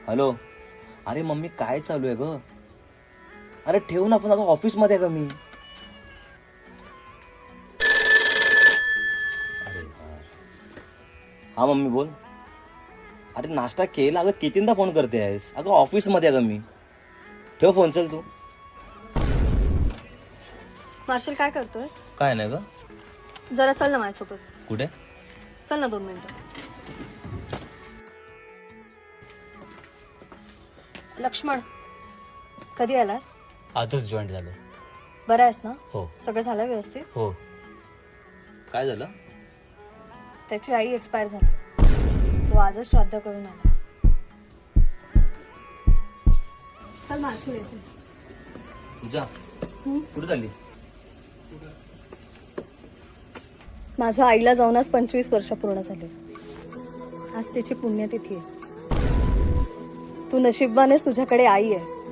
Hello. अरे mummy काय चालू आहे ग? अरे ठेव ना, पण आता ऑफिस मध्ये आहे का मी? अरे यार. हा मम्मी बोल. अरे नाश्ता केला अगं, कितींदा फोन करते आहेस? अगं ऑफिस मध्ये आहे का मी? ठेव फोन, चल तू. मार्शल काय करतोयस? काय नाही ग. जरा चल ना माझ्यासोबत. कुठे? चल ना 2 मिनिटं. लक्ष्मण, कधी आलास? आजच जॉईन झालो. बरा आहेस ना? हो सगळं झालं व्यवस्थित? हो. काय झालं? त्याची आई एक्सपायर झाली. तो आजच श्राद्ध करून आला. चल मार्शल येते. तुझ्या कुठे झाली? माझ्या आईला जाऊन आज 25 वर्ष पूर्ण झाली. आज तिची पुण्यतिथी आहे. तू नशीबवान आहेस, तुझ्याकडे आई आहे.